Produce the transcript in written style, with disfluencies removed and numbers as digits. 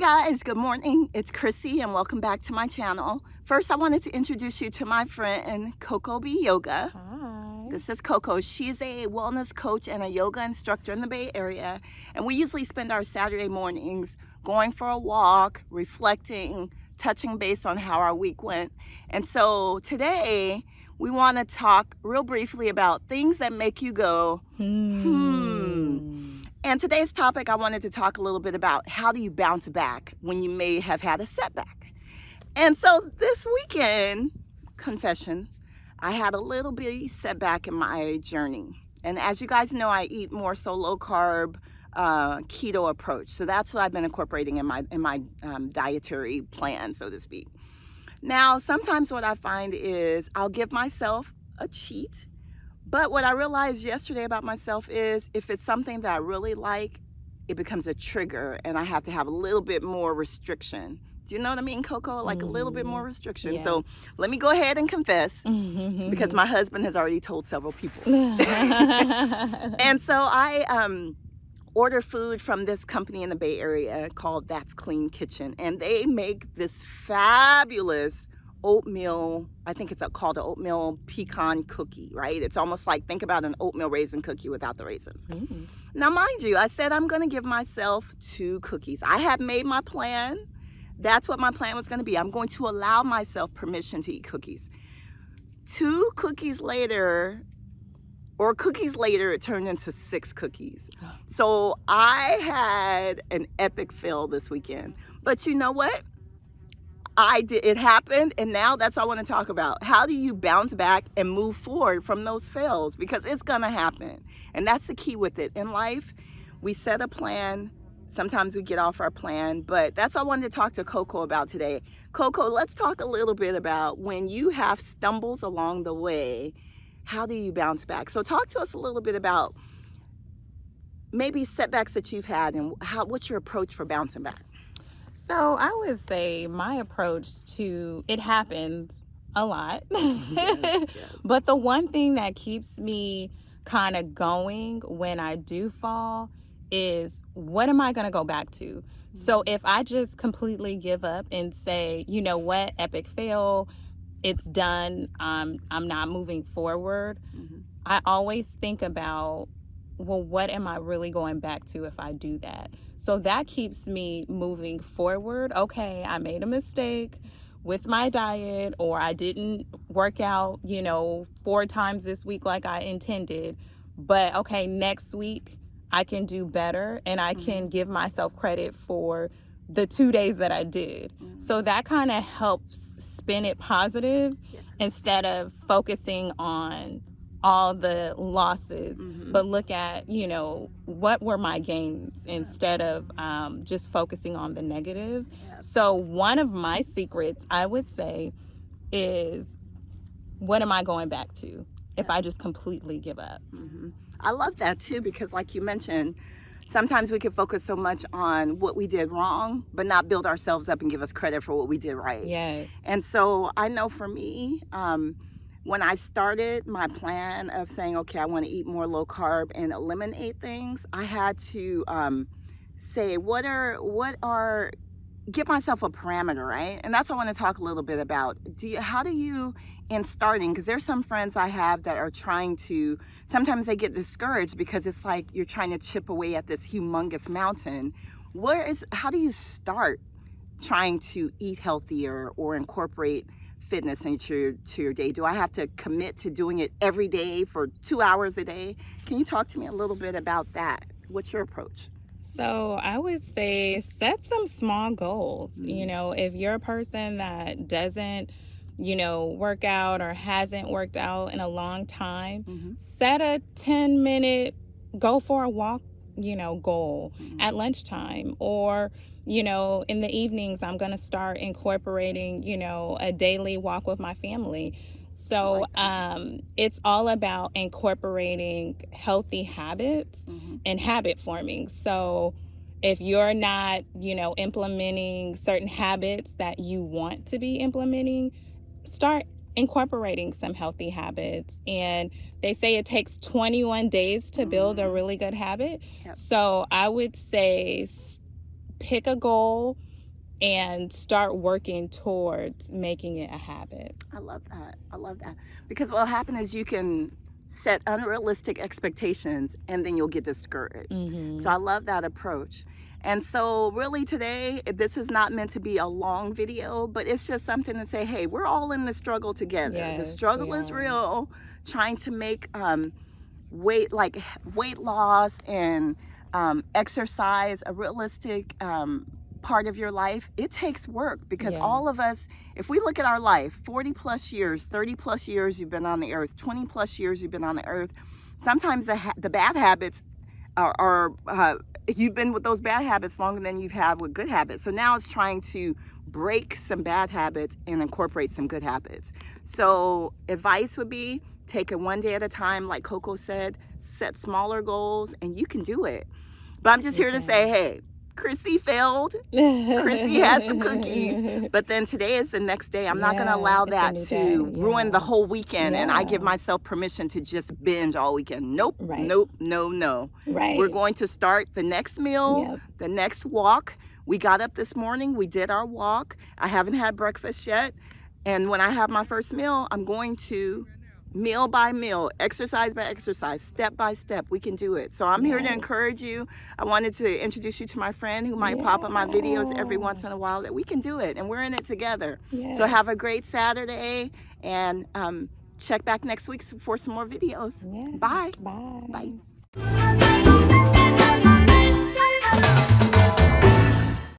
guys, good morning. It's Chrissy and welcome back to my channel. First, I wanted to introduce you to my friend CoCo Yoga. Hi. This is CoCo. She's a wellness coach and a yoga instructor in the Bay Area. And we usually spend our Saturday mornings going for a walk, reflecting, touching base on how our week went. And so today, we want to talk real briefly about things that make you go, And today's topic, I wanted to talk a little bit about how do you bounce back when you may have had a setback. And so this weekend, confession, I had a little bitty setback in my journey. And as you guys know, I eat more so low carb, keto approach. So that's what I've been incorporating in my dietary plan, so to speak. Now, sometimes what I find is I'll give myself a cheat. But what I realized yesterday about myself is if it's something that I really like, it becomes a trigger and I have to have a little bit more restriction. Do you know what I mean, CoCo? Like a little bit more restriction. Yes. So let me go ahead and confess because my husband has already told several people. And so I order food from this company in the Bay Area called That's Clean Kitchen. And they make this fabulous oatmeal, I think it's called an oatmeal pecan cookie, right? It's almost like, think about an oatmeal raisin cookie without the raisins. Now, mind you, I said I'm going to give myself 2 cookies. I had made my plan. That's what my plan was going to be. I'm going to allow myself permission to eat cookies. 2 cookies later, it turned into 6 cookies. So I had an epic fail this weekend. But you know what? It happened, and now that's what I want to talk about. How do you bounce back and move forward from those fails? Because it's going to happen. And that's the key with it. In life, we set a plan. Sometimes we get off our plan, but that's what I wanted to talk to CoCo about today. CoCo, let's talk a little bit about when you have stumbles along the way, how do you bounce back? So talk to us a little bit about maybe setbacks that you've had and what's your approach for bouncing back? So I would say my approach to it happens a lot. Yes. But the one thing that keeps me kind of going when I do fall is what am I going to go back to? So if I just completely give up and say, you know what, epic fail, it's done, I'm not moving forward, I always think about, well, what am I really going back to if I do that? So that keeps me moving forward. Okay, I made a mistake with my diet, or I didn't work out, 4 times this week like I intended. But okay, next week I can do better, and I can give myself credit for the 2 days that I did. So that kind of helps spin it positive instead of focusing on all the losses, but look at, what were my gains instead of just focusing on the negative. So one of my secrets, I would say, is what am I going back to if I just completely give up? I love that too, because like you mentioned, sometimes we can focus so much on what we did wrong, but not build ourselves up and give us credit for what we did right. Yes. And so I know for me, when I started my plan of saying, okay, I want to eat more low carb and eliminate things, I had to say, give myself a parameter, right? And that's what I want to talk a little bit about. How do you, in starting, because there's some friends I have that are trying to, sometimes they get discouraged because it's like you're trying to chip away at this humongous mountain. How do you start trying to eat healthier or incorporate fitness into your day? Do I have to commit to doing it every day for 2 hours a day? Can you talk to me a little bit about that? What's your approach? So I would say set some small goals. If you're a person that doesn't, work out or hasn't worked out in a long time, set a 10-minute go for a walk, goal at lunchtime, or in the evenings, I'm going to start incorporating, a daily walk with my family. So it's all about incorporating healthy habits and habit forming. So if you're not, implementing certain habits that you want to be implementing, start incorporating some healthy habits. And they say it takes 21 days to build a really good habit. Yep. So I would say pick a goal, and start working towards making it a habit. I love that. I love that. Because what'll happen is you can set unrealistic expectations and then you'll get discouraged. So I love that approach. And so really today, this is not meant to be a long video, but it's just something to say, hey, we're all in the struggle together. The struggle is real. Trying to make weight loss and exercise a realistic part of your life. It takes work because all of us, if we look at our life, 40 plus years, 30 plus years you've been on the earth, 20 plus years you've been on the earth, sometimes the bad habits are you've been with those bad habits longer than you've had with good habits. So now it's trying to break some bad habits and incorporate some good habits. So advice would be take it one day at a time, like CoCo said, set smaller goals, and you can do it. But I'm just here to say, hey, Chrissy failed. Chrissy had some cookies, but then today is the next day. I'm not going to allow that to ruin the whole weekend, and I give myself permission to just binge all weekend. Nope, nope, no. We're going to start the next meal, the next walk. We got up this morning. We did our walk. I haven't had breakfast yet, and when I have my first meal, I'm going to meal by meal, exercise by exercise, step by step. We can do it. So I'm here to encourage you. I wanted to introduce you to my friend who might pop up my videos every once in a while, that we can do it and we're in it together. So have a great Saturday, and check back next week for some more videos. Bye. Bye. Bye.